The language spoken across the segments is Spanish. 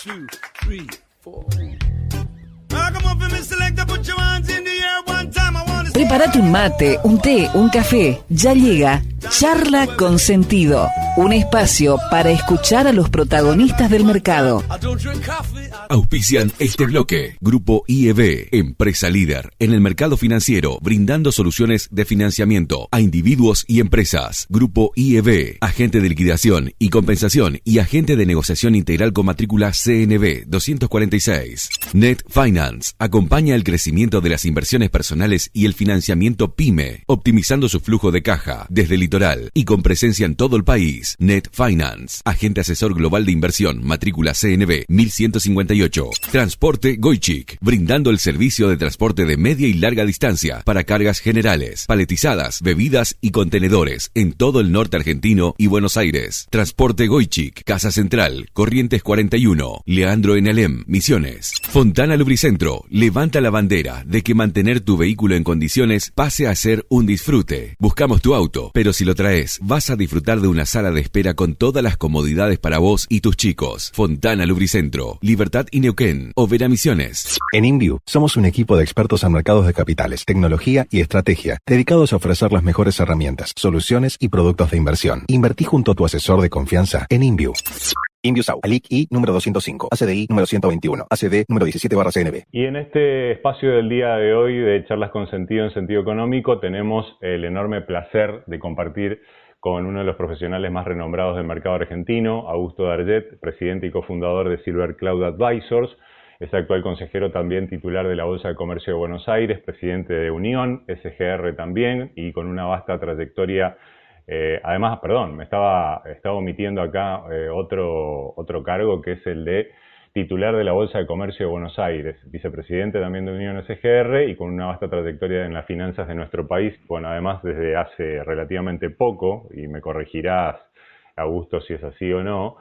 2, 3, 4. Come on, Mr. Selector, put your hands in the air one time. I wanna... Prepárate un mate, un té, un café. Ya llega Charla con Sentido, un espacio para escuchar a los protagonistas del mercado. Auspician este bloque. Grupo IEB, empresa líder en el mercado financiero, brindando soluciones de financiamiento a individuos y empresas. Grupo IEB, agente de liquidación y compensación y agente de negociación integral con matrícula CNB 246. Net Finance, acompaña el crecimiento de las inversiones personales y el financiamiento PYME, optimizando su flujo de caja desde el litoral y con presencia en todo el país. Net Finance, agente asesor global de inversión, matrícula CNB 1158. Transporte Goichik, brindando el servicio de transporte de media y larga distancia para cargas generales, paletizadas, bebidas y contenedores en todo el norte argentino y Buenos Aires. Transporte Goichik, Casa Central, Corrientes 41, Leandro en Alem, Misiones. Fontana Lubricentro, levanta la bandera de que mantener tu vehículo en condiciones pase a ser un disfrute. Buscamos tu auto, pero si lo traes, vas a disfrutar de una sala de espera con todas las comodidades para vos y tus chicos. Fontana Lubricentro, Libertad y Neuquén, Overa Misiones. En InView somos un equipo de expertos en mercados de capitales, tecnología y estrategia, dedicados a ofrecer las mejores herramientas, soluciones y productos de inversión. Invertí junto a tu asesor de confianza en InView. InViewSAU, ALIC I número 205, ACDI número 121, ACD número 17/CNB. Y en este espacio del día de hoy de charlas con sentido en sentido económico tenemos el enorme placer de compartir con uno de los profesionales más renombrados del mercado argentino, Augusto Darget, presidente y cofundador de Silver Cloud Advisors. Es actual consejero también titular de la Bolsa de Comercio de Buenos Aires, presidente de Unión, SGR también, y con una vasta trayectoria. Además, me estaba omitiendo acá otro cargo, que es el de titular de la Bolsa de Comercio de Buenos Aires, vicepresidente también de Unión SGR y con una vasta trayectoria en las finanzas de nuestro país. Bueno, además desde hace relativamente poco, y me corregirás, Augusto, si es así o no,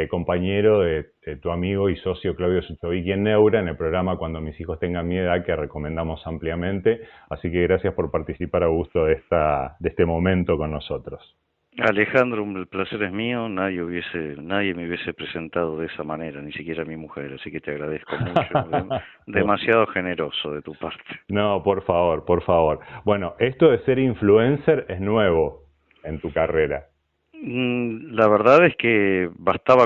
compañero de tu amigo y socio Claudio Suchovicki en Neura, en el programa Cuando mis hijos tengan mi edad, que recomendamos ampliamente. Así que gracias por participar, Augusto, de este momento con nosotros. Alejandro, el placer es mío. Nadie me hubiese presentado de esa manera, ni siquiera mi mujer, así que te agradezco mucho. Demasiado generoso de tu parte. No, por favor. Bueno, esto de ser influencer es nuevo en tu carrera. La verdad es que bastaba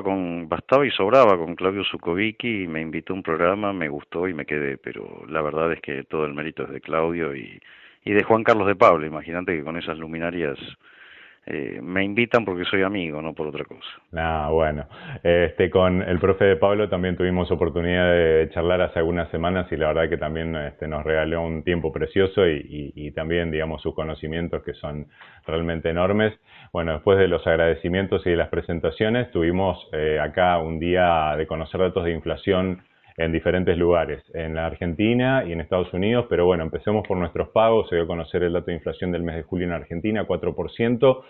y sobraba con Claudio Suchovicki, y me invitó a un programa, me gustó y me quedé, pero la verdad es que todo el mérito es de Claudio y de Juan Carlos de Pablo. Imagínate que con esas luminarias me invitan porque soy amigo, no por otra cosa. Bueno, con el profe de Pablo también tuvimos oportunidad de charlar hace algunas semanas y la verdad que también nos regaló un tiempo precioso y también, digamos, sus conocimientos, que son realmente enormes. Bueno, después de los agradecimientos y de las presentaciones, tuvimos acá un día de conocer datos de inflación en diferentes lugares, en la Argentina y en Estados Unidos, pero bueno, empecemos por nuestros pagos. Se dio a conocer el dato de inflación del mes de julio en Argentina, 4%,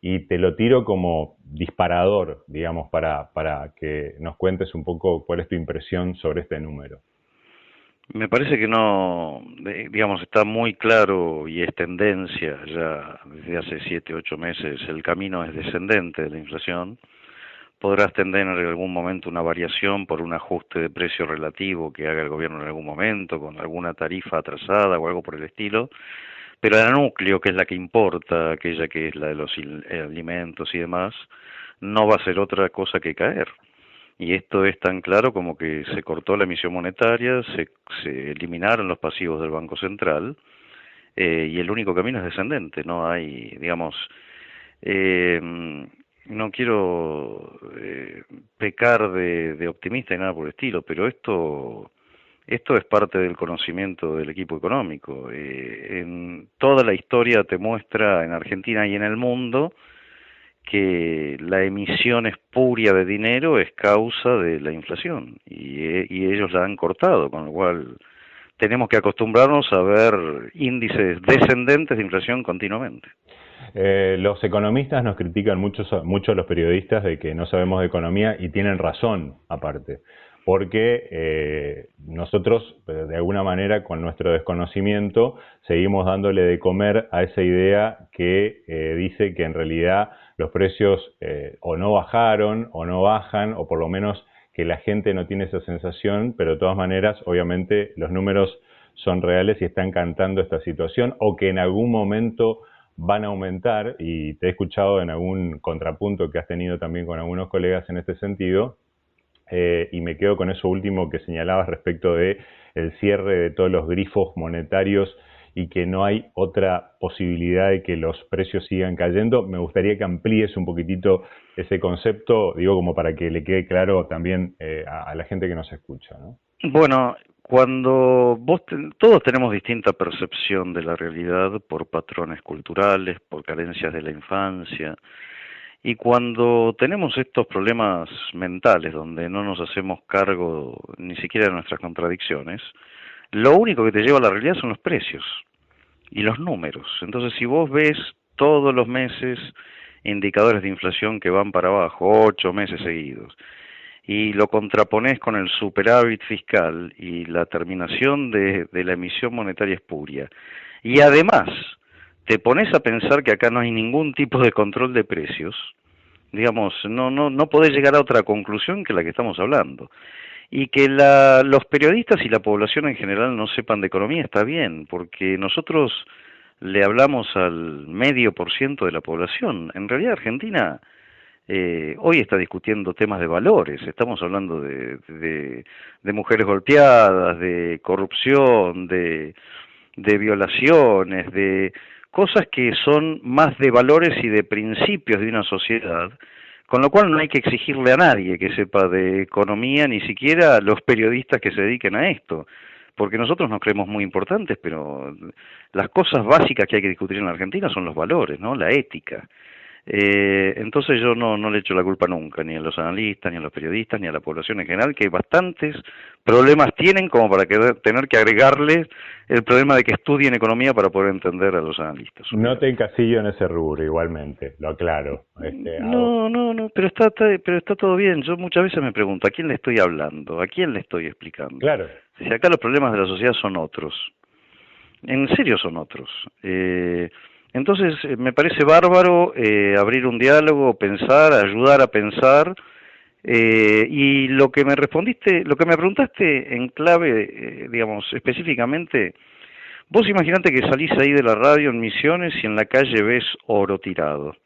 y te lo tiro como disparador, digamos, para que nos cuentes un poco cuál es tu impresión sobre este número. Me parece que no, digamos, está muy claro y es tendencia ya desde hace 7, 8 meses, el camino es descendente de la inflación. Podrás tener en algún momento una variación por un ajuste de precio relativo que haga el gobierno en algún momento, con alguna tarifa atrasada o algo por el estilo, pero el núcleo, que es la que importa, aquella que es la de los alimentos y demás, no va a ser otra cosa que caer. Y esto es tan claro como que se cortó la emisión monetaria, se eliminaron los pasivos del Banco Central, y el único camino es descendente. No hay, digamos, no quiero pecar de optimista y nada por el estilo, pero esto es parte del conocimiento del equipo económico. En toda la historia te muestra, en Argentina y en el mundo, que la emisión espuria de dinero es causa de la inflación y ellos la han cortado, con lo cual tenemos que acostumbrarnos a ver índices descendentes de inflación continuamente. Los economistas nos critican mucho a los periodistas de que no sabemos de economía, y tienen razón aparte, porque nosotros de alguna manera con nuestro desconocimiento seguimos dándole de comer a esa idea que dice que en realidad los precios o no bajaron o no bajan, o por lo menos que la gente no tiene esa sensación, pero de todas maneras, obviamente, los números son reales y están cantando esta situación, o que en algún momento van a aumentar, y te he escuchado en algún contrapunto que has tenido también con algunos colegas en este sentido, y me quedo con eso último que señalabas respecto de el cierre de todos los grifos monetarios y que no hay otra posibilidad de que los precios sigan cayendo. Me gustaría que amplíes un poquitito ese concepto, digo, como para que le quede claro también a la gente que nos escucha, ¿no? Bueno, cuando todos tenemos distinta percepción de la realidad por patrones culturales, por carencias de la infancia, y cuando tenemos estos problemas mentales donde no nos hacemos cargo ni siquiera de nuestras contradicciones, lo único que te lleva a la realidad son los precios y los números. Entonces, si vos ves todos los meses indicadores de inflación que van para abajo, 8 meses seguidos, y lo contraponés con el superávit fiscal y la terminación de la emisión monetaria espuria, y además te pones a pensar que acá no hay ningún tipo de control de precios, digamos, no podés llegar a otra conclusión que la que estamos hablando. Y que los periodistas y la población en general no sepan de economía está bien, porque nosotros le hablamos al 0,5% de la población. En realidad Argentina hoy está discutiendo temas de valores, estamos hablando de mujeres golpeadas, de corrupción, de violaciones, de cosas que son más de valores y de principios de una sociedad, con lo cual no hay que exigirle a nadie que sepa de economía, ni siquiera a los periodistas que se dediquen a esto, porque nosotros nos creemos muy importantes, pero las cosas básicas que hay que discutir en la Argentina son los valores, ¿no? La ética. Entonces yo no le echo la culpa nunca, ni a los analistas, ni a los periodistas, ni a la población en general, que bastantes problemas tienen como para tener que agregarle el problema de que estudien economía para poder entender a los analistas. No te encasillo en ese rubro igualmente, lo aclaro. No, pero está todo bien. Yo muchas veces me pregunto, ¿a quién le estoy hablando? ¿A quién le estoy explicando? Claro. Si acá los problemas de la sociedad son otros. En serio son otros. Entonces me parece bárbaro abrir un diálogo, pensar, ayudar a pensar, y lo que me preguntaste en clave, digamos, específicamente, vos imaginate que salís ahí de la radio en Misiones y en la calle ves oro tirado,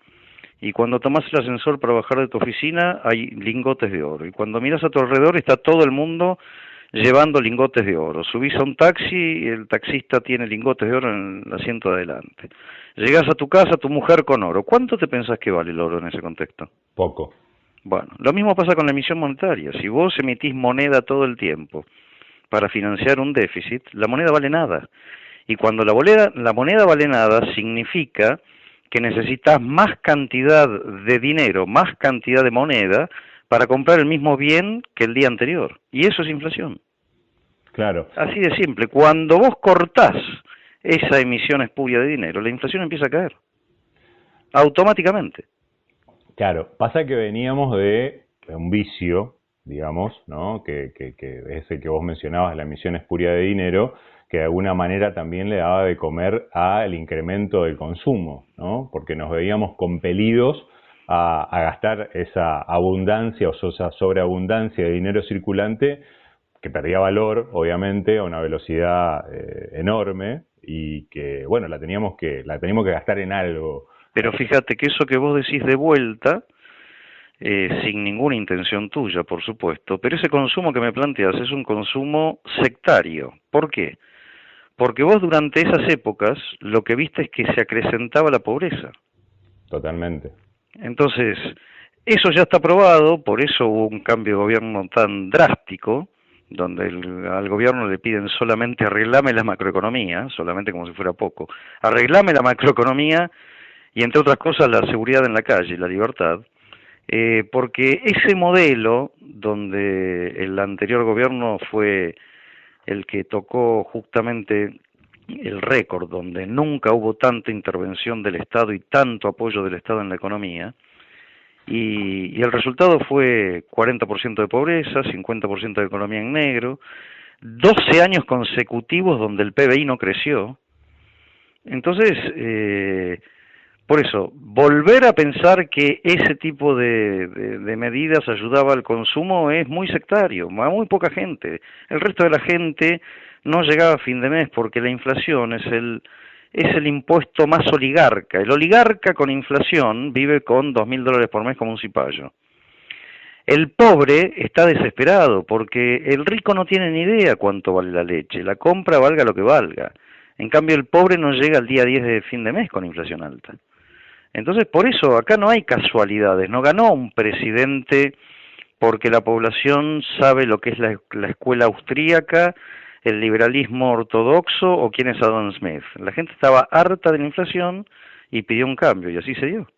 y cuando tomás el ascensor para bajar de tu oficina hay lingotes de oro, y cuando miras a tu alrededor está todo el mundo llevando lingotes de oro. Subís a un taxi y el taxista tiene lingotes de oro en el asiento de adelante. Llegás a tu casa, tu mujer con oro. ¿Cuánto te pensás que vale el oro en ese contexto? Poco. Bueno, lo mismo pasa con la emisión monetaria. Si vos emitís moneda todo el tiempo para financiar un déficit, la moneda vale nada. Y cuando la moneda vale nada, significa que necesitas más cantidad de dinero, más cantidad de moneda, para comprar el mismo bien que el día anterior. Y eso es inflación. Claro. Así de simple. Cuando vos cortás esa emisión espuria de dinero, la inflación empieza a caer. Automáticamente. Claro. Pasa que veníamos de un vicio, digamos, ¿no? Que es el que vos mencionabas, la emisión espuria de dinero, que de alguna manera también le daba de comer al incremento del consumo, ¿no? Porque nos veíamos compelidos a gastar esa abundancia o esa sobreabundancia de dinero circulante que perdía valor, obviamente, a una velocidad enorme y que, bueno, la teníamos que gastar en algo. Pero fíjate que eso que vos decís de vuelta, sin ninguna intención tuya, por supuesto, pero ese consumo que me planteas es un consumo sectario. ¿Por qué? Porque vos durante esas épocas lo que viste es que se acrecentaba la pobreza. Totalmente. Entonces, eso ya está probado, por eso hubo un cambio de gobierno tan drástico, donde al gobierno le piden solamente arreglame la macroeconomía, solamente como si fuera poco, arreglame la macroeconomía y entre otras cosas la seguridad en la calle, la libertad, porque ese modelo donde el anterior gobierno fue el que tocó justamente el récord, donde nunca hubo tanta intervención del Estado y tanto apoyo del Estado en la economía, y el resultado fue 40% de pobreza, 50% de economía en negro, 12 años consecutivos donde el PBI no creció. Entonces, Por eso, volver a pensar que ese tipo de medidas ayudaba al consumo es muy sectario, a muy poca gente. El resto de la gente no llegaba a fin de mes porque la inflación es el impuesto más oligarca. El oligarca con inflación vive con $2.000 por mes como un cipayo. El pobre está desesperado porque el rico no tiene ni idea cuánto vale la leche, la compra valga lo que valga. En cambio el pobre no llega al día 10 de fin de mes con inflación alta. Entonces por eso acá no hay casualidades, no ganó un presidente porque la población sabe lo que es la escuela austríaca, el liberalismo ortodoxo o quién es Adam Smith. La gente estaba harta de la inflación y pidió un cambio y así se dio.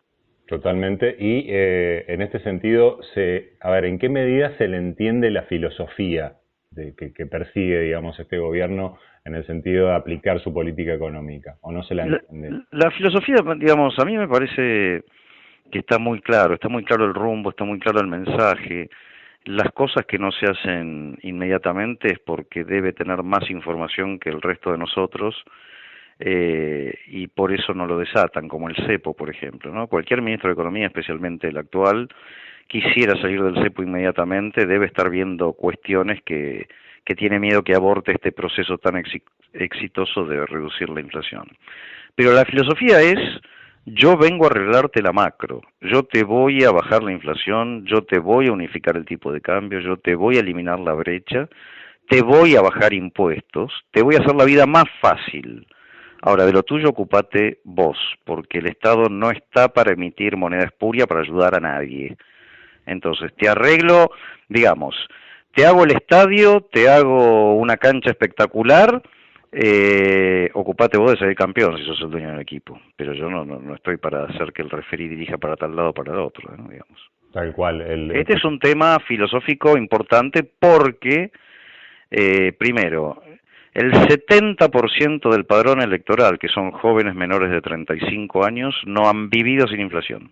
Totalmente, y en este sentido, ¿en qué medida se le entiende la filosofía que persigue, digamos, este gobierno en el sentido de aplicar su política económica? ¿O no se la entiende? La filosofía, digamos, a mí me parece que está muy claro el rumbo, está muy claro el mensaje. Las cosas que no se hacen inmediatamente es porque debe tener más información que el resto de nosotros, y por eso no lo desatan, como el cepo, por ejemplo, ¿no? Cualquier ministro de Economía, especialmente el actual, quisiera salir del cepo inmediatamente, debe estar viendo cuestiones que tiene miedo que aborte este proceso tan exitoso de reducir la inflación. Pero la filosofía es: yo vengo a arreglarte la macro, yo te voy a bajar la inflación, yo te voy a unificar el tipo de cambio, yo te voy a eliminar la brecha, te voy a bajar impuestos, te voy a hacer la vida más fácil. Ahora, de lo tuyo ocupate vos, porque el Estado no está para emitir moneda espuria para ayudar a nadie. Entonces, te arreglo, digamos, te hago el estadio, te hago una cancha espectacular, ocupate vos de ser el campeón si sos el dueño del equipo. Pero yo no estoy para hacer que el referí dirija para tal lado o para el otro, ¿no? Digamos. Tal cual. Este es un tema filosófico importante porque, primero, el 70% del padrón electoral, que son jóvenes menores de 35 años, no han vivido sin inflación.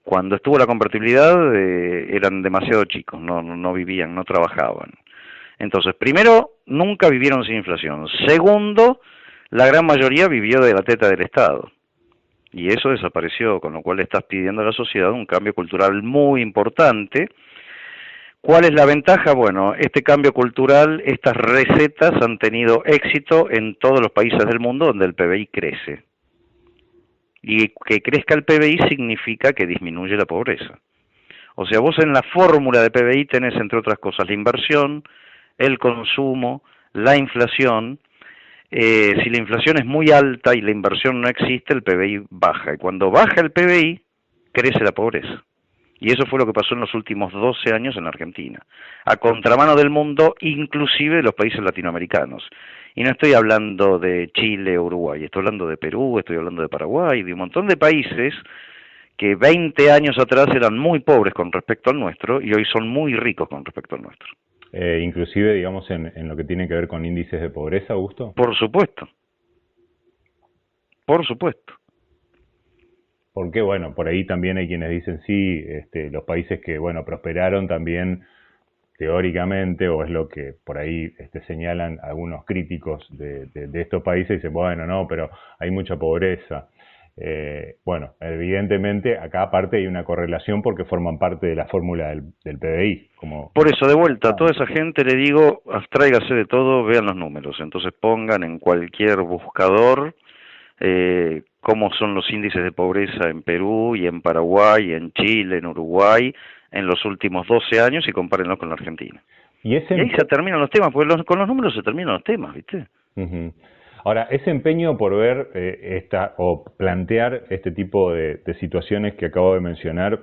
Cuando estuvo la convertibilidad eran demasiado chicos, no vivían, no trabajaban. Entonces, primero, nunca vivieron sin inflación. Segundo, la gran mayoría vivió de la teta del Estado. Y eso desapareció, con lo cual estás pidiendo a la sociedad un cambio cultural muy importante. ¿Cuál es la ventaja? Bueno, este cambio cultural, estas recetas han tenido éxito en todos los países del mundo donde el PBI crece. Y que crezca el PBI significa que disminuye la pobreza. O sea, vos en la fórmula de PBI tenés, entre otras cosas, la inversión, el consumo, la inflación. Si la inflación es muy alta y la inversión no existe, el PBI baja. Y cuando baja el PBI, crece la pobreza. Y eso fue lo que pasó en los últimos 12 años en la Argentina, a contramano del mundo, inclusive de los países latinoamericanos. Y no estoy hablando de Chile o Uruguay, estoy hablando de Perú, estoy hablando de Paraguay, de un montón de países que 20 años atrás eran muy pobres con respecto al nuestro y hoy son muy ricos con respecto al nuestro. Inclusive, digamos, en lo que tiene que ver con índices de pobreza, Augusto. Por supuesto. Por supuesto. Porque, bueno, por ahí también hay quienes dicen, sí, los países que, bueno, prosperaron también teóricamente, o es lo que por ahí señalan algunos críticos de estos países, dicen, bueno, no, pero hay mucha pobreza. Bueno, evidentemente acá aparte hay una correlación porque forman parte de la fórmula del PBI. Por eso, de vuelta, a toda esa gente le digo, abstráigase de todo, vean los números. Entonces pongan en cualquier buscador cómo son los índices de pobreza en Perú y en Paraguay, en Chile, en Uruguay, en los últimos 12 años y compárenlo con la Argentina. Y ahí se terminan los temas, porque con los números se terminan los temas, ¿viste? Uh-huh. Ahora, ese empeño por ver o plantear este tipo de situaciones que acabo de mencionar,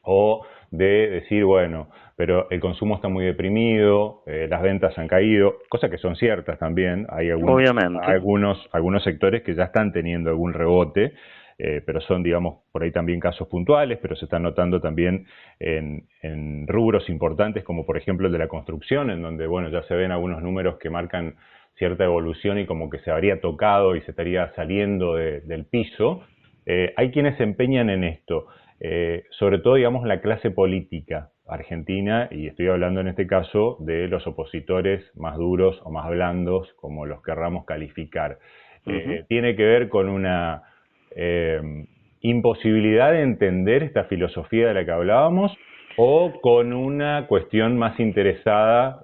o de decir, bueno, pero el consumo está muy deprimido, las ventas han caído, cosas que son ciertas también. Hay algunos sectores que ya están teniendo algún rebote, pero son, digamos, por ahí también casos puntuales, pero se están notando también en rubros importantes, como por ejemplo el de la construcción, en donde, bueno, ya se ven algunos números que marcan cierta evolución y como que se habría tocado y se estaría saliendo del piso. Hay quienes se empeñan en esto, sobre todo, digamos, la clase política argentina, y estoy hablando en este caso de los opositores más duros o más blandos, como los querramos calificar. Uh-huh. Tiene que ver con una imposibilidad de entender esta filosofía de la que hablábamos, o con una cuestión más interesada,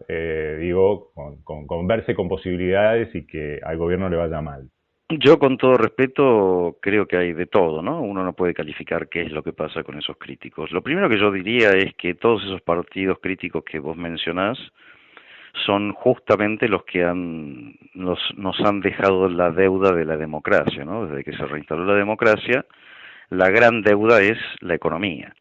con verse con posibilidades y que al gobierno le vaya mal? Yo, con todo respeto, creo que hay de todo, ¿no? Uno no puede calificar qué es lo que pasa con esos críticos. Lo primero que yo diría es que todos esos partidos críticos que vos mencionás son justamente los que nos han dejado la deuda de la democracia, ¿no? Desde que se reinstaló la democracia, la gran deuda es la economía.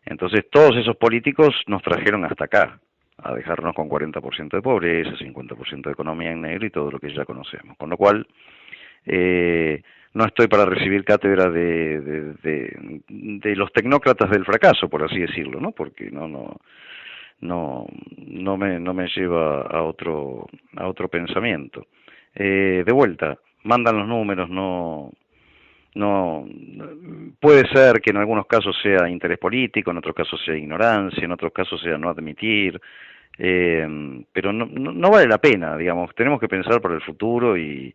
Entonces, todos esos políticos nos trajeron hasta acá, a dejarnos con 40% de pobreza, 50% de economía en negro y todo lo que ya conocemos. Con lo cual, no estoy para recibir cátedra de los tecnócratas del fracaso, por así decirlo, ¿no? Porque no me lleva a otro pensamiento. De vuelta, mandan los números, no puede ser que en algunos casos sea interés político, en otros casos sea ignorancia, en otros casos sea no admitir, pero no vale la pena, digamos. Tenemos que pensar para el futuro y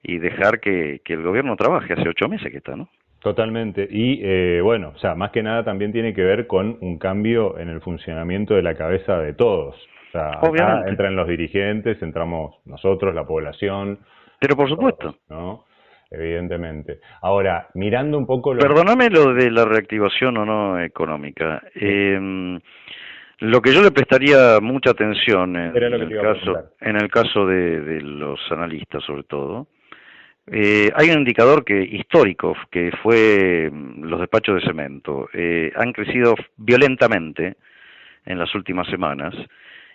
dejar que el gobierno trabaje. Hace 8 meses que está, ¿no? Totalmente. Y o sea, más que nada también tiene que ver con un cambio en el funcionamiento de la cabeza de todos. O sea, acá entran los dirigentes, entramos nosotros, la población. Pero por supuesto, todos, ¿no? Evidentemente. Ahora, mirando un poco... Perdóname lo de la reactivación o no económica. Lo que yo le prestaría mucha atención en el caso de los analistas, sobre todo, hay un indicador histórico, que fue los despachos de cemento. Han crecido violentamente en las últimas semanas,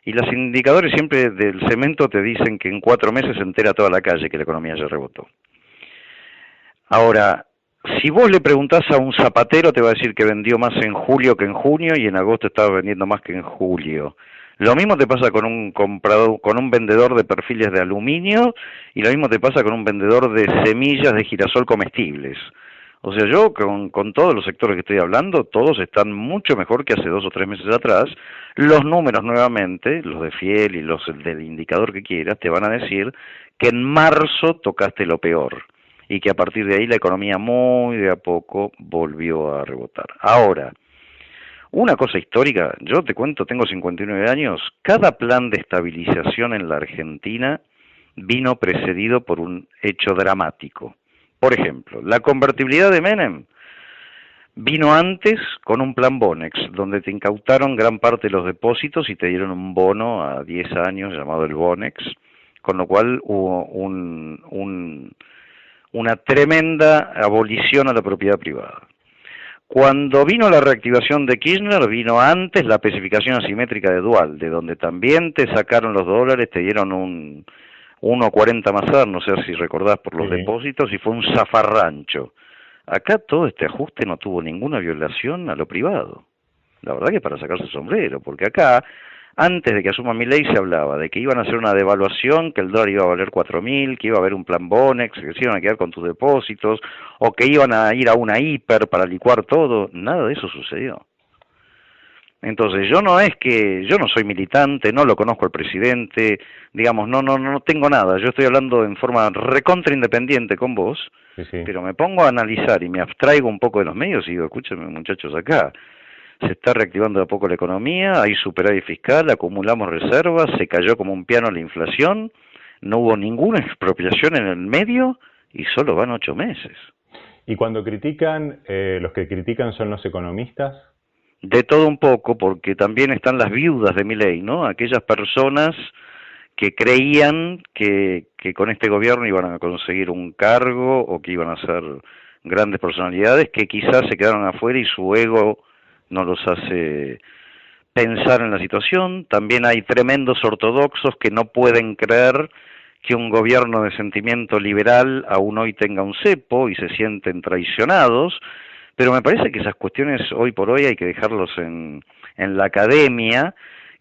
y los indicadores siempre del cemento te dicen que en 4 meses se entera toda la calle que la economía ya rebotó. Ahora, si vos le preguntás a un zapatero, te va a decir que vendió más en julio que en junio, y en agosto estaba vendiendo más que en julio. Lo mismo te pasa con un vendedor de perfiles de aluminio, y lo mismo te pasa con un vendedor de semillas de girasol comestibles. O sea, yo con todos los sectores que estoy hablando, todos están mucho mejor que hace 2 o 3 meses atrás. Los números, nuevamente, los de Fiel y los del indicador que quieras, te van a decir que en marzo tocaste lo peor, y que a partir de ahí la economía muy de a poco volvió a rebotar. Ahora, una cosa histórica, yo te cuento, tengo 59 años, cada plan de estabilización en la Argentina vino precedido por un hecho dramático. Por ejemplo, la convertibilidad de Menem vino antes con un plan Bonex, donde te incautaron gran parte de los depósitos y te dieron un bono a 10 años llamado el Bonex, con lo cual hubo una tremenda abolición a la propiedad privada. Cuando vino la reactivación de Kirchner, vino antes la especificación asimétrica de Duhalde, donde también te sacaron los dólares, te dieron un 1,40 más, no sé si recordás, por los depósitos, y fue un zafarrancho. Acá todo este ajuste no tuvo ninguna violación a lo privado. La verdad que para sacarse el sombrero, porque acá, antes de que asuma Milei, se hablaba de que iban a hacer una devaluación, que el dólar iba a valer 4.000, que iba a haber un plan Bonex, que se iban a quedar con tus depósitos, o que iban a ir a una hiper para licuar todo. Nada de eso sucedió. Entonces, yo no soy militante, no lo conozco al presidente, digamos, no tengo nada. Yo estoy hablando en forma recontra independiente con vos, pero me pongo a analizar y me abstraigo un poco de los medios y digo, escúchenme, muchachos, acá se está reactivando de a poco la economía, hay superávit fiscal, acumulamos reservas, se cayó como un piano la inflación, no hubo ninguna expropiación en el medio y solo van 8 meses. ¿Y cuando critican, los que critican son los economistas? De todo un poco, porque también están las viudas de Milei, ¿no? Aquellas personas que creían que con este gobierno iban a conseguir un cargo o que iban a ser grandes personalidades, que quizás se quedaron afuera y su ego no los hace pensar en la situación. También hay tremendos ortodoxos que no pueden creer que un gobierno de sentimiento liberal aún hoy tenga un cepo y se sienten traicionados. Pero me parece que esas cuestiones hoy por hoy hay que dejarlos en la academia,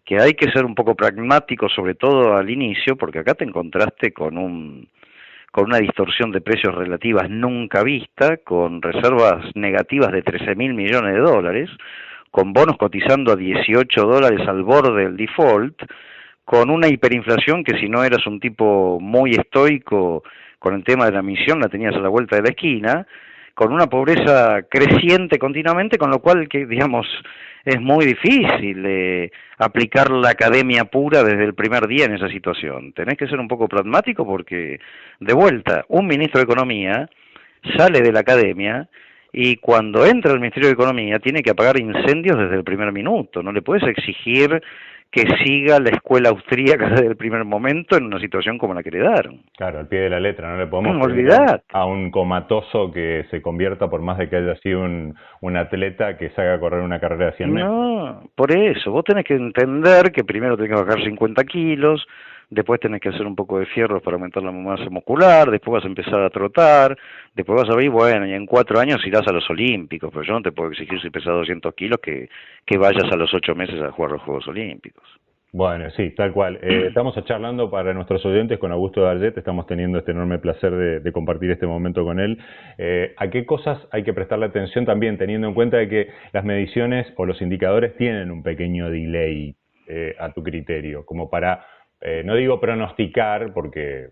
que hay que ser un poco pragmáticos, sobre todo al inicio, porque acá te encontraste con una distorsión de precios relativas nunca vista, con reservas negativas de 13.000 millones de dólares, con bonos cotizando a $18 al borde del default, con una hiperinflación que si no eras un tipo muy estoico con el tema de la emisión la tenías a la vuelta de la esquina, con una pobreza creciente continuamente, con lo cual, que digamos, es muy difícil aplicar la academia pura desde el primer día en esa situación. Tenés que ser un poco pragmático porque, de vuelta, un ministro de Economía sale de la academia y cuando entra al Ministerio de Economía tiene que apagar incendios desde el primer minuto. No le puedes exigir que siga la escuela austríaca desde el primer momento en una situación como la que le daron. Claro, al pie de la letra, no le podemos olvidar a un comatoso que se convierta, por más de que haya sido un atleta, que se haga correr una carrera de 100 metros. No, por eso, vos tenés que entender que primero tenés que bajar 50 kilos, después tenés que hacer un poco de fierros para aumentar la masa muscular, después vas a empezar a trotar, después vas a ver, bueno, y en 4 años irás a los Olímpicos, pero yo no te puedo exigir si pesas 200 kilos que vayas a los 8 meses a jugar los Juegos Olímpicos. Bueno, sí, tal cual. Estamos charlando para nuestros oyentes con Augusto Darget, estamos teniendo este enorme placer de compartir este momento con él. ¿A qué cosas hay que prestarle atención también, teniendo en cuenta de que las mediciones o los indicadores tienen un pequeño delay a tu criterio, como para... no digo pronosticar, porque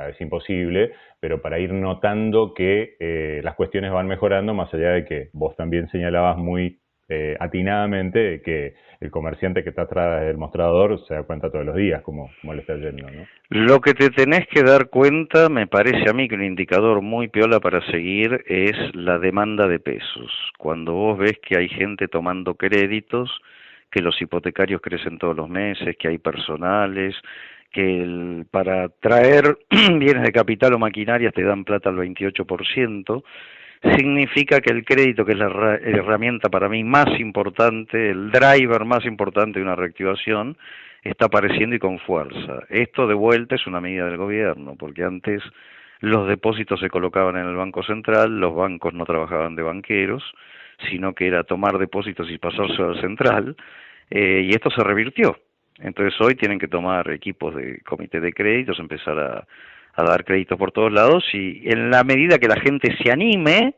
es imposible, pero para ir notando que las cuestiones van mejorando, más allá de que vos también señalabas muy atinadamente de que el comerciante que está atrás del mostrador se da cuenta todos los días cómo le está yendo, ¿no? Lo que te tenés que dar cuenta, me parece a mí que un indicador muy piola para seguir es la demanda de pesos. Cuando vos ves que hay gente tomando créditos, que los hipotecarios crecen todos los meses, que hay personales, que para traer bienes de capital o maquinarias te dan plata al 28%, significa que el crédito, que es la herramienta para mí más importante, el driver más importante de una reactivación, está apareciendo y con fuerza. Esto de vuelta es una medida del gobierno, porque antes los depósitos se colocaban en el Banco Central, los bancos no trabajaban de banqueros, sino que era tomar depósitos y pasarse al central, y esto se revirtió. Entonces hoy tienen que tomar equipos de comité de créditos, empezar a dar créditos por todos lados, y en la medida que la gente se anime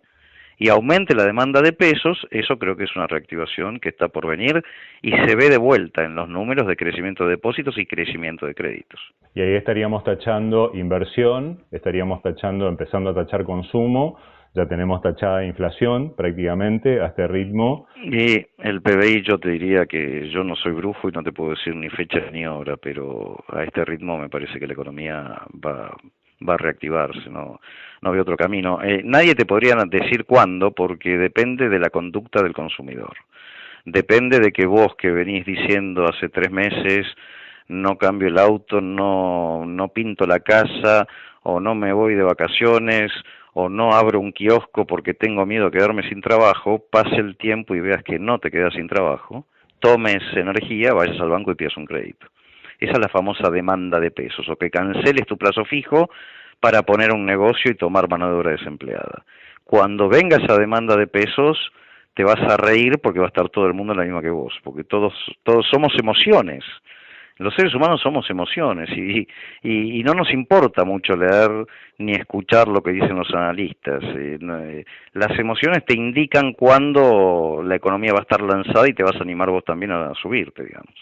y aumente la demanda de pesos, eso creo que es una reactivación que está por venir y se ve de vuelta en los números de crecimiento de depósitos y crecimiento de créditos. Y ahí estaríamos tachando inversión, estaríamos empezando a tachar consumo, ya tenemos tachada inflación prácticamente a este ritmo. Y el PBI, yo te diría que yo no soy brujo y no te puedo decir ni fecha ni hora, pero a este ritmo me parece que la economía va a reactivarse, no veo otro camino. Nadie te podría decir cuándo, porque depende de la conducta del consumidor. Depende de que vos, que venís diciendo hace 3 meses, no cambio el auto, no pinto la casa, o no me voy de vacaciones, o no abro un kiosco porque tengo miedo a quedarme sin trabajo, pase el tiempo y veas que no te quedas sin trabajo, tomes energía, vayas al banco y pidas un crédito. Esa es la famosa demanda de pesos, o que canceles tu plazo fijo para poner un negocio y tomar mano de obra desempleada. Cuando venga esa demanda de pesos, te vas a reír porque va a estar todo el mundo en la misma que vos, porque todos somos emociones. Los seres humanos somos emociones y no nos importa mucho leer ni escuchar lo que dicen los analistas. Las emociones te indican cuándo la economía va a estar lanzada y te vas a animar vos también a subirte, digamos.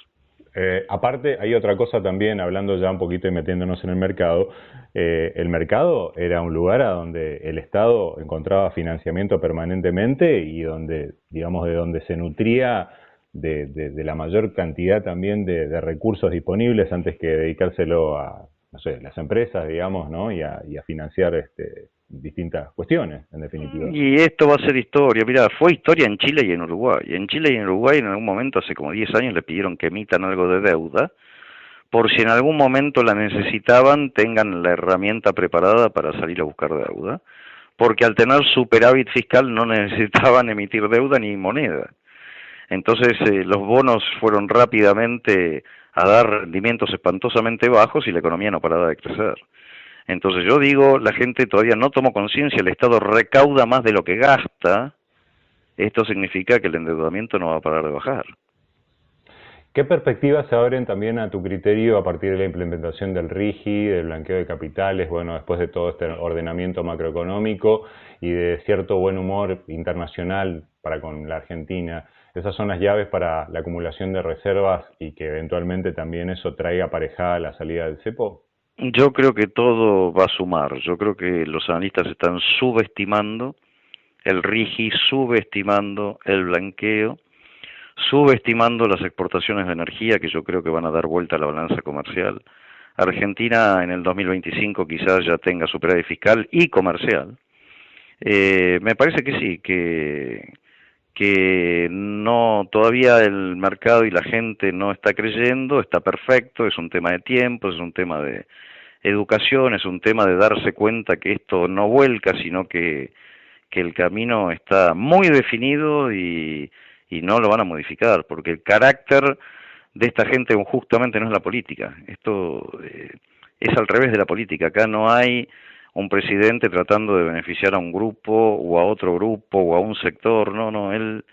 Aparte, hay otra cosa también, hablando ya un poquito y metiéndonos en el mercado. El mercado era un lugar a donde el Estado encontraba financiamiento permanentemente y donde, digamos, de donde se nutría de la mayor cantidad también de recursos disponibles antes que dedicárselo a, no sé, las empresas, digamos, ¿no? Y a financiar distintas cuestiones, en definitiva. Y esto va a ser historia. Mira, fue historia en Chile y en Uruguay. En Chile y en Uruguay en algún momento, hace como 10 años, le pidieron que emitan algo de deuda, por si en algún momento la necesitaban, tengan la herramienta preparada para salir a buscar deuda, porque al tener superávit fiscal no necesitaban emitir deuda ni moneda. Entonces los bonos fueron rápidamente a dar rendimientos espantosamente bajos y la economía no paraba de crecer. Entonces yo digo, la gente todavía no tomó conciencia, el Estado recauda más de lo que gasta, esto significa que el endeudamiento no va a parar de bajar. ¿Qué perspectivas se abren también a tu criterio a partir de la implementación del RIGI, del blanqueo de capitales, bueno, después de todo este ordenamiento macroeconómico y de cierto buen humor internacional para con la Argentina? Esas son las llaves para la acumulación de reservas y que eventualmente también eso traiga aparejada la salida del cepo. Yo creo que todo va a sumar. Yo creo que los analistas están subestimando el RIGI subestimando el blanqueo, subestimando las exportaciones de energía, que yo creo que van a dar vuelta a la balanza comercial. Argentina en el 2025 quizás ya tenga superávit fiscal y comercial. Me parece que sí, que no, todavía el mercado y la gente no está creyendo, está perfecto, es un tema de tiempo, es un tema de educación, es un tema de darse cuenta que esto no vuelca, sino que el camino está muy definido y no lo van a modificar, porque el carácter de esta gente justamente no es la política. Esto es al revés de la política. Acá no hay un presidente tratando de beneficiar a un grupo o a otro grupo o a un sector. No, él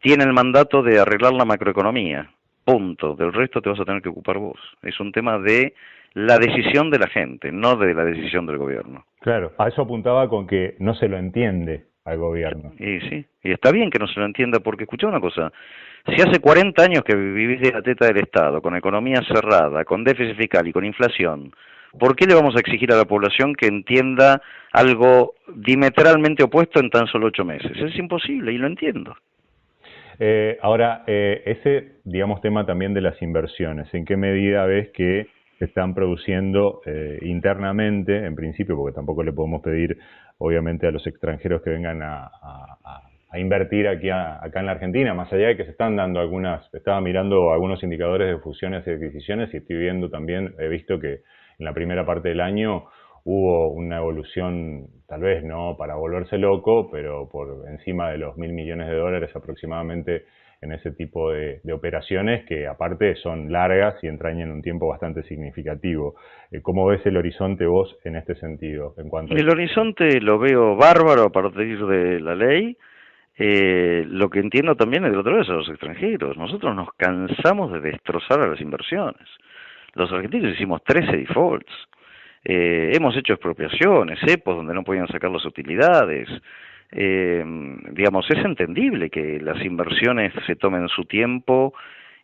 tiene el mandato de arreglar la macroeconomía. Punto. Del resto te vas a tener que ocupar vos. Es un tema de la decisión de la gente, no de la decisión del gobierno. Claro, a eso apuntaba con que no se lo entiende al gobierno. Y sí, y está bien que no se lo entienda, porque escuchá una cosa, si hace 40 años que vivís de la teta del Estado, con economía cerrada, con déficit fiscal y con inflación, ¿por qué le vamos a exigir a la población que entienda algo diametralmente opuesto en tan solo 8 meses? Es imposible, y lo entiendo. Ahora, ese, digamos, tema también de las inversiones, ¿en qué medida ves que se están produciendo internamente, en principio, porque tampoco le podemos pedir, obviamente, a los extranjeros que vengan a invertir acá en la Argentina, más allá de que se están dando estaba mirando algunos indicadores de fusiones y adquisiciones y estoy viendo también, he visto que en la primera parte del año hubo una evolución, tal vez no para volverse loco, pero por encima de los $1.000 millones aproximadamente en ese tipo de operaciones que aparte son largas y entrañan un tiempo bastante significativo. ¿Cómo ves el horizonte vos en este sentido? El horizonte lo veo bárbaro a partir de la ley. Lo que entiendo también es del otro lado, a los extranjeros. Nosotros nos cansamos de destrozar a las inversiones. Los argentinos hicimos 13 defaults. Hemos hecho expropiaciones, cepos donde no podían sacar las utilidades. Digamos, es entendible que las inversiones se tomen su tiempo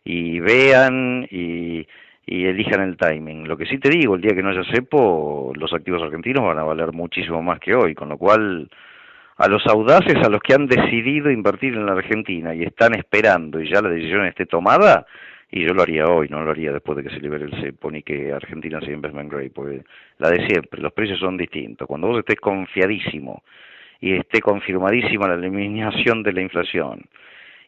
y vean y elijan el timing. Lo que sí te digo, el día que no haya cepo, los activos argentinos van a valer muchísimo más que hoy, con lo cual a los audaces, a los que han decidido invertir en la Argentina y están esperando y ya la decisión esté tomada, y yo lo haría hoy, no lo haría después de que se libere el cepo ni que Argentina sea investment grade, porque la de siempre, los precios son distintos. Cuando vos estés confiadísimo y esté confirmadísima la eliminación de la inflación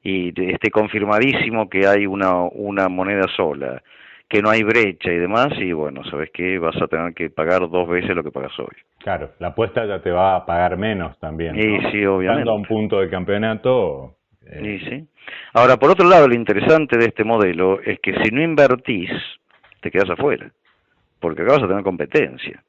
y esté confirmadísimo que hay una moneda sola, que no hay brecha y demás, y bueno, ¿sabes qué? Vas a tener que pagar 2 veces lo que pagas hoy. Claro, la apuesta ya te va a pagar menos también, ¿no? Y sí, obviamente. Estando a un punto de campeonato. Y sí. Ahora, por otro lado, lo interesante de este modelo es que si no invertís, te quedas afuera, porque acá vas a tener competencia.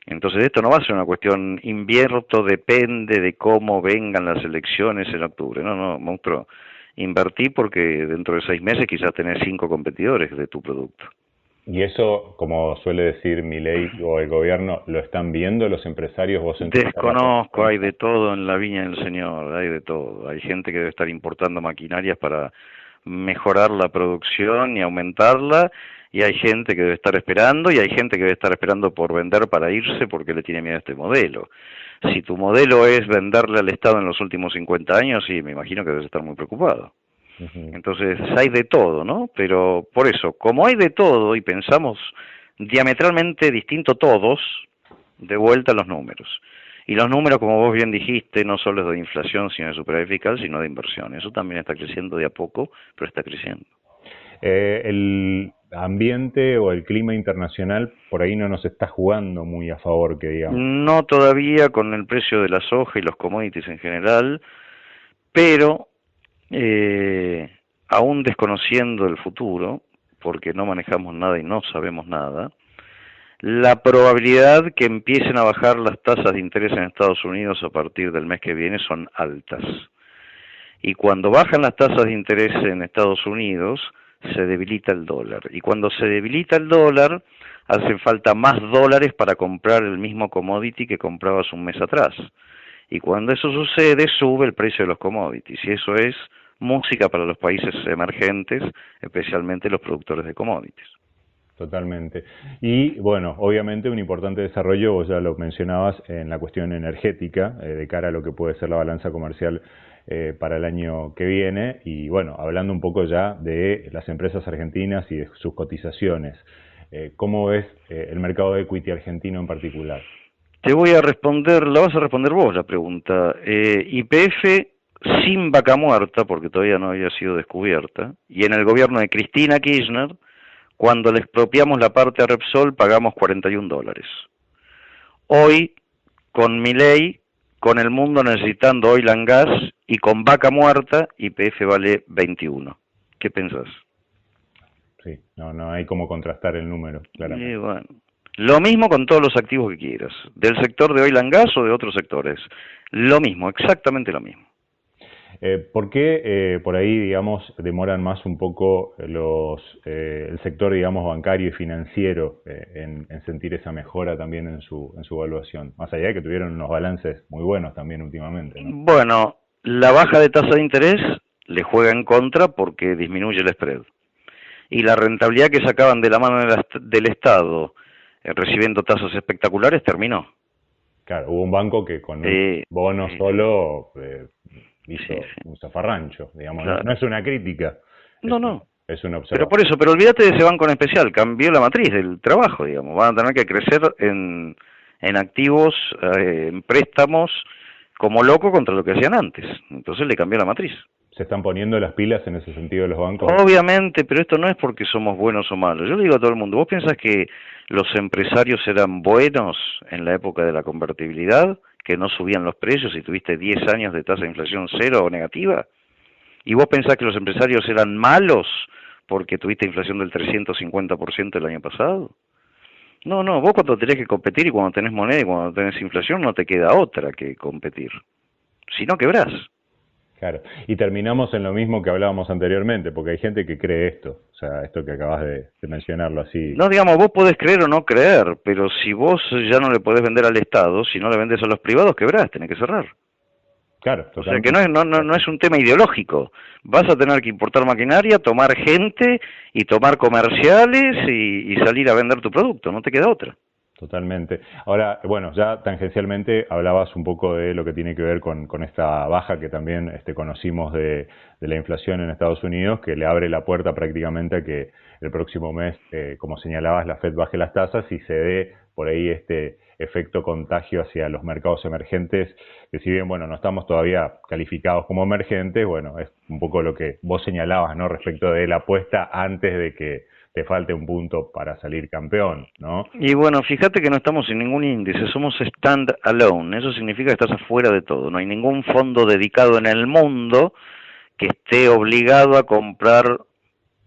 Entonces esto no va a ser una cuestión invierto, depende de cómo vengan las elecciones en octubre. No, monstruo. Invertí porque dentro de 6 meses quizás tenés 5 competidores de tu producto. Y eso, como suele decir Milei o el gobierno, ¿lo están viendo los empresarios? ¿Vos Desconozco, hay de todo en la viña del Señor, hay de todo. Hay gente que debe estar importando maquinarias para mejorar la producción y aumentarla, y hay gente que debe estar esperando, y hay gente que debe estar esperando por vender para irse porque le tiene miedo a este modelo. Si tu modelo es venderle al Estado en los últimos 50 años, sí, me imagino que debes estar muy preocupado. Entonces hay de todo, ¿no? Pero por eso, como hay de todo y pensamos diametralmente distinto todos, de vuelta a los números. Y los números, como vos bien dijiste, no solo es de inflación, sino de superávit fiscal, sino de inversión. Eso también está creciendo de a poco, pero está creciendo. El ambiente o el clima internacional por ahí no nos está jugando muy a favor, que digamos. No todavía con el precio de la soja y los commodities en general, pero aún desconociendo el futuro, porque no manejamos nada y no sabemos nada, la probabilidad que empiecen a bajar las tasas de interés en Estados Unidos a partir del mes que viene son altas. Y cuando bajan las tasas de interés en Estados Unidos, se debilita el dólar. Y cuando se debilita el dólar, hacen falta más dólares para comprar el mismo commodity que comprabas un mes atrás. Y cuando eso sucede, sube el precio de los commodities. Y eso es música para los países emergentes, especialmente los productores de commodities. Totalmente. Y bueno, obviamente un importante desarrollo, vos ya lo mencionabas, en la cuestión energética, de cara a lo que puede ser la balanza comercial para el año que viene. Y bueno, hablando un poco ya de las empresas argentinas y de sus cotizaciones, ¿cómo ves el mercado de equity argentino en particular? Te voy a responder, la vas a responder vos la pregunta. YPF sin vaca muerta, porque todavía no había sido descubierta, y en el gobierno de Cristina Kirchner, cuando le expropiamos la parte a Repsol, pagamos $41. Hoy, con Milei, con el mundo necesitando oil and gas y con vaca muerta, YPF vale 21. ¿Qué pensás? Sí, no hay como contrastar el número, claramente. Y bueno, lo mismo con todos los activos que quieras, del sector de oil and gas o de otros sectores. Lo mismo, exactamente lo mismo. ¿Por qué por ahí, digamos, demoran más un poco el sector, digamos, bancario y financiero en sentir esa mejora también en su evaluación? Más allá de que tuvieron unos balances muy buenos también últimamente, ¿no? Bueno, la baja de tasa de interés le juega en contra porque disminuye el spread. Y la rentabilidad que sacaban de la mano del Estado recibiendo tasas espectaculares terminó. Claro, hubo un banco que con un bono solo hizo un zafarrancho, digamos. Claro. No es una crítica. No. Es una observación. Pero olvídate de ese banco en especial, cambió la matriz del trabajo, digamos. Van a tener que crecer en activos, en préstamos, como loco contra lo que hacían antes. Entonces le cambió la matriz. ¿Se están poniendo las pilas en ese sentido los bancos? Obviamente, pero esto no es porque somos buenos o malos. Yo le digo a todo el mundo, ¿vos pensás que los empresarios eran buenos en la época de la convertibilidad, que no subían los precios y tuviste 10 años de tasa de inflación cero o negativa? ¿Y vos pensás que los empresarios eran malos porque tuviste inflación del 350% el año pasado? No, vos cuando tenés que competir y cuando tenés moneda y cuando tenés inflación no te queda otra que competir. Si no, quebrás. Claro, y terminamos en lo mismo que hablábamos anteriormente, porque hay gente que cree esto, o sea, esto que acabas de mencionarlo así. No, digamos, vos podés creer o no creer, pero si vos ya no le podés vender al Estado, si no le vendés a los privados, quebrás, tenés que cerrar. Claro, totalmente. O sea que no es un tema ideológico. Vas a tener que importar maquinaria, tomar gente y tomar comerciales y salir a vender tu producto, no te queda otra. Totalmente. Ahora, bueno, ya tangencialmente hablabas un poco de lo que tiene que ver con esta baja que también conocimos de la inflación en Estados Unidos, que le abre la puerta prácticamente a que el próximo mes, como señalabas, la Fed baje las tasas y se dé por ahí este efecto contagio hacia los mercados emergentes, que si bien, bueno, no estamos todavía calificados como emergentes, bueno, es un poco lo que vos señalabas, ¿no? Respecto de la apuesta antes de que te falte un punto para salir campeón, ¿no? Y bueno, fíjate que no estamos en ningún índice, somos stand alone, eso significa que estás afuera de todo, no hay ningún fondo dedicado en el mundo que esté obligado a comprar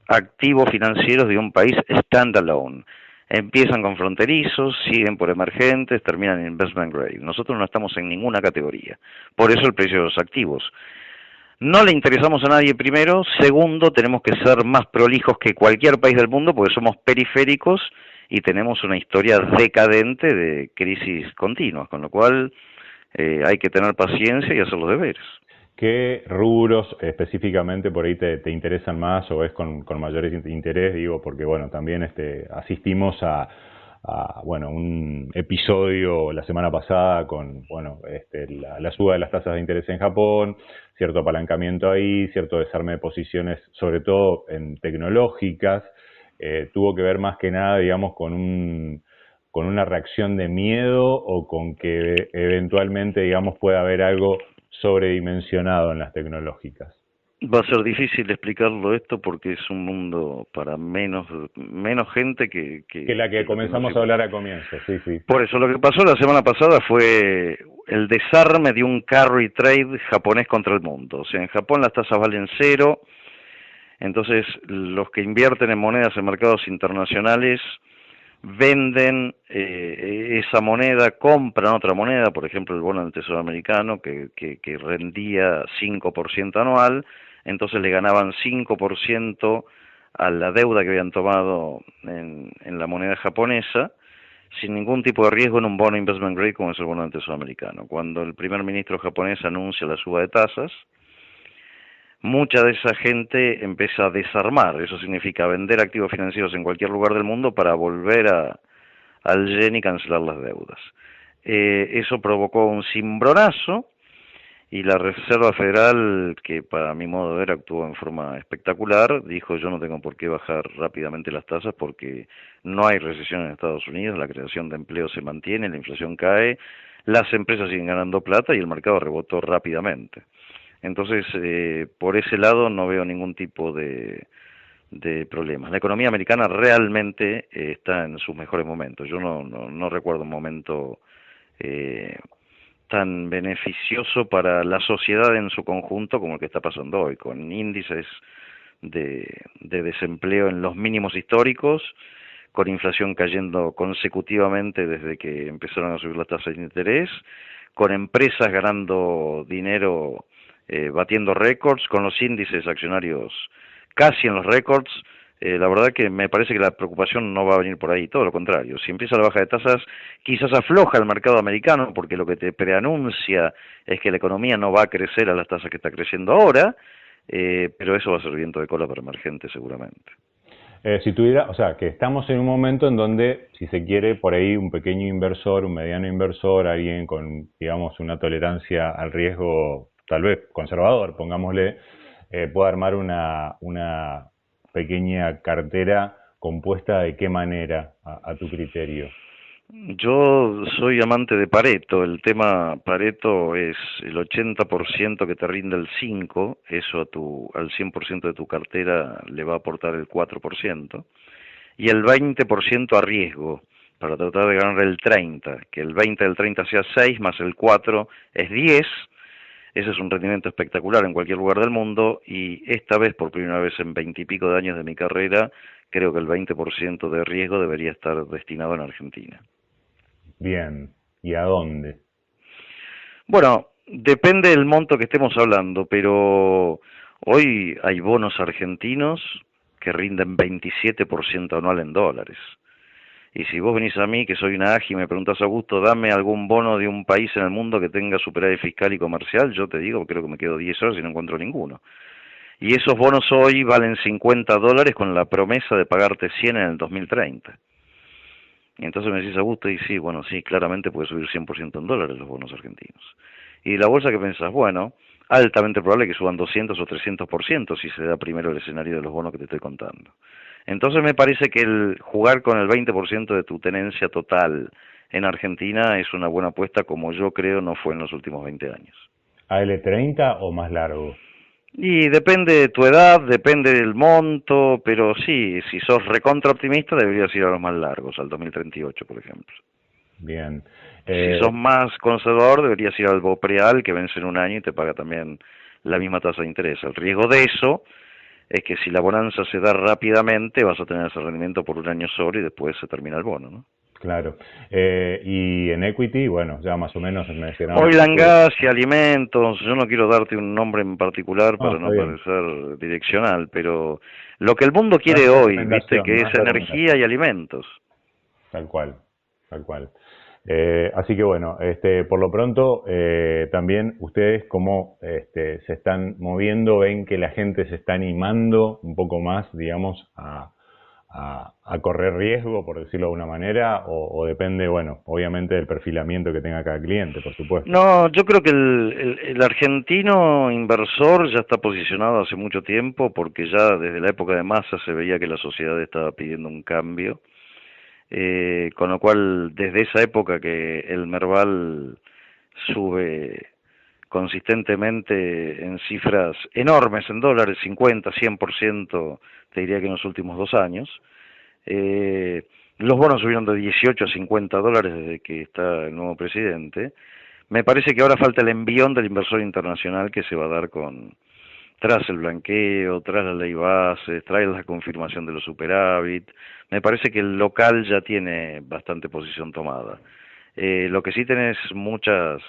activos financieros de un país stand alone. Empiezan con fronterizos, siguen por emergentes, terminan en investment grade. Nosotros no estamos en ninguna categoría, por eso el precio de los activos. No le interesamos a nadie primero, segundo, tenemos que ser más prolijos que cualquier país del mundo porque somos periféricos y tenemos una historia decadente de crisis continuas, con lo cual hay que tener paciencia y hacer los deberes. ¿Qué rubros específicamente por ahí te interesan más o ves con mayor interés? Digo, porque bueno, también asistimos a un episodio la semana pasada con la suba de las tasas de interés en Japón, cierto apalancamiento ahí, cierto desarme de posiciones, sobre todo en tecnológicas, tuvo que ver más que nada, digamos, con una reacción de miedo o con que eventualmente, digamos, pueda haber algo sobredimensionado en las tecnológicas. Va a ser difícil explicarlo esto porque es un mundo para menos gente que la que comenzamos a hablar al comienzo, sí. Por eso lo que pasó la semana pasada fue el desarme de un carry trade japonés contra el mundo. O sea, en Japón las tasas valen 0, entonces los que invierten en monedas en mercados internacionales venden esa moneda, compran otra moneda, por ejemplo el bono del Tesoro americano que rendía 5% anual, entonces le ganaban 5% a la deuda que habían tomado en la moneda japonesa, sin ningún tipo de riesgo en un bono investment grade como es el bono del Tesoro americano. Cuando el primer ministro japonés anuncia la suba de tasas, mucha de esa gente empieza a desarmar. Eso significa vender activos financieros en cualquier lugar del mundo para volver al yen y cancelar las deudas. Eso provocó un cimbronazo y la Reserva Federal, que para mi modo de ver actuó en forma espectacular, dijo: yo no tengo por qué bajar rápidamente las tasas porque no hay recesión en Estados Unidos, la creación de empleo se mantiene, la inflación cae, las empresas siguen ganando plata y el mercado rebotó rápidamente. Entonces, por ese lado no veo ningún tipo de problemas. La economía americana realmente está en sus mejores momentos. Yo no recuerdo un momento tan beneficioso para la sociedad en su conjunto como el que está pasando hoy, con índices de desempleo en los mínimos históricos, con inflación cayendo consecutivamente desde que empezaron a subir las tasas de interés, con empresas ganando dinero, batiendo récords, con los índices accionarios casi en los récords. La verdad que me parece que la preocupación no va a venir por ahí, todo lo contrario. Si empieza la baja de tasas, quizás afloja el mercado americano, porque lo que te preanuncia es que la economía no va a crecer a las tasas que está creciendo ahora, pero eso va a ser viento de cola para emergentes seguramente. Si tuviera, o sea, que estamos en un momento en donde, si se quiere, por ahí un pequeño inversor, un mediano inversor, alguien con, digamos, una tolerancia al riesgo, tal vez conservador, pongámosle, pueda armar una pequeña cartera compuesta de qué manera, a tu criterio. Yo soy amante de Pareto. El tema Pareto es el 80% que te rinde el 5%, eso al 100% de tu cartera le va a aportar el 4%, y el 20% a riesgo, para tratar de ganar el 30%, que el 20 del 30 sea 6, más el 4 es 10. Ese es un rendimiento espectacular en cualquier lugar del mundo, y esta vez, por primera vez en 20 y pico de años de mi carrera, creo que el 20% de riesgo debería estar destinado en Argentina. Bien, ¿y a dónde? Bueno, depende del monto que estemos hablando, pero hoy hay bonos argentinos que rinden 27% anual en dólares. Y si vos venís a mí, que soy una AGI, y me preguntás: Augusto, dame algún bono de un país en el mundo que tenga superávit fiscal y comercial, yo te digo, creo que me quedo 10 horas y no encuentro ninguno. Y esos bonos hoy valen $50 con la promesa de pagarte 100 en el 2030. Y entonces me decís: Augusto, y sí, bueno, sí, claramente puede subir 100% en dólares los bonos argentinos. Y la bolsa, que pensás, bueno, altamente probable que suban 200 o 300% si se da primero el escenario de los bonos que te estoy contando. Entonces me parece que el jugar con el 20% de tu tenencia total en Argentina es una buena apuesta, como yo creo no fue en los últimos 20 años. ¿AL30 o más largo? Y depende de tu edad, depende del monto, pero sí, si sos recontra optimista deberías ir a los más largos, al 2038, por ejemplo. Bien. Si sos más conservador deberías ir al Bopreal, que vence en un año y te paga también la misma tasa de interés. El riesgo de eso es que si la bonanza se da rápidamente vas a tener ese rendimiento por un año solo y después se termina el bono, ¿no? Claro. Y en equity, bueno, ya más o menos mencionamos. Oil and gas y alimentos. Yo no quiero darte un nombre en particular para no parecer direccional, pero lo que el mundo quiere hoy, viste, que es energía y alimentos. Tal cual, tal cual. Así que bueno, por lo pronto, también ustedes cómo se están moviendo, ven que la gente se está animando un poco más, digamos, a correr riesgo, por decirlo de alguna manera, o depende, bueno, obviamente del perfilamiento que tenga cada cliente, por supuesto. No, yo creo que el argentino inversor ya está posicionado hace mucho tiempo, porque ya desde la época de Massa se veía que la sociedad estaba pidiendo un cambio, con lo cual desde esa época que el Merval sube consistentemente en cifras enormes en dólares, 50, 100%, te diría que en los últimos 2 años. Los bonos subieron de 18 a 50 dólares desde que está el nuevo presidente. Me parece que ahora falta el envión del inversor internacional que se va a dar tras el blanqueo, tras la ley base, tras la confirmación de los superávit. Me parece que el local ya tiene bastante posición tomada. Lo que sí tenés muchas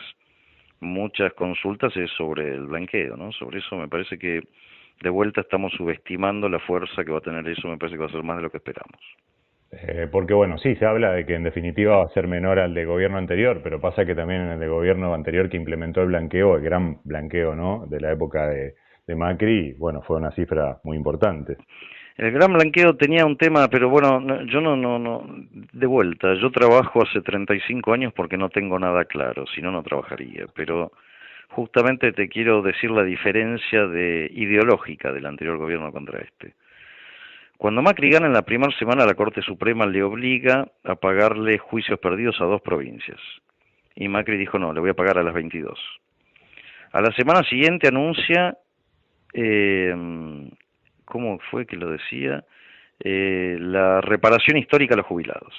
consultas es sobre el blanqueo, ¿no? Sobre eso me parece que de vuelta estamos subestimando la fuerza que va a tener eso, me parece que va a ser más de lo que esperamos. Porque bueno, sí, se habla de que en definitiva va a ser menor al de gobierno anterior, pero pasa que también en el de gobierno anterior que implementó el blanqueo, el gran blanqueo, ¿no?, de la época de de Macri, bueno, fue una cifra muy importante. El gran blanqueo tenía un tema, pero bueno, yo no, de vuelta, yo trabajo hace 35 años porque no tengo nada claro, si no, no trabajaría, pero justamente te quiero decir la diferencia ideológica del anterior gobierno contra este. Cuando Macri gana en la primera semana, la Corte Suprema le obliga a pagarle juicios perdidos a 2 provincias, y Macri dijo no, le voy a pagar a las 22. A la semana siguiente anuncia... ¿cómo fue que lo decía? La reparación histórica a los jubilados.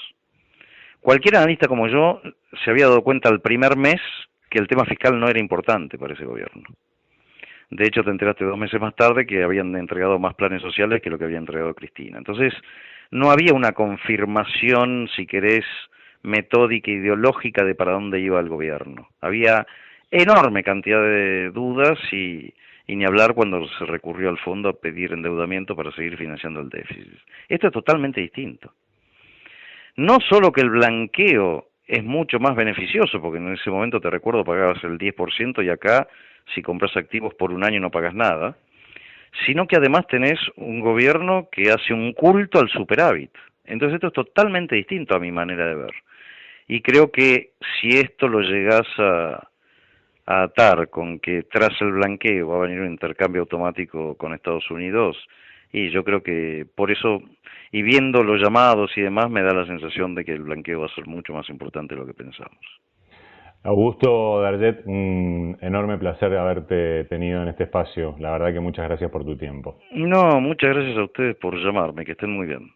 Cualquier analista como yo se había dado cuenta al primer mes que el tema fiscal no era importante para ese gobierno. De hecho, te enteraste 2 meses más tarde que habían entregado más planes sociales que lo que había entregado Cristina. Entonces, no había una confirmación, si querés, metódica, ideológica de para dónde iba el gobierno. Había enorme cantidad de dudas y ni hablar cuando se recurrió al fondo a pedir endeudamiento para seguir financiando el déficit. Esto es totalmente distinto. No solo que el blanqueo es mucho más beneficioso, porque en ese momento, te recuerdo, pagabas el 10% y acá, si compras activos por un año no pagas nada, sino que además tenés un gobierno que hace un culto al superávit. Entonces esto es totalmente distinto a mi manera de ver. Y creo que si esto lo llegás a atar con que tras el blanqueo va a venir un intercambio automático con Estados Unidos, y yo creo que por eso, y viendo los llamados y demás, me da la sensación de que el blanqueo va a ser mucho más importante de lo que pensamos. Augusto Darget, un enorme placer haberte tenido en este espacio. La verdad que muchas gracias por tu tiempo. No, muchas gracias a ustedes por llamarme, que estén muy bien.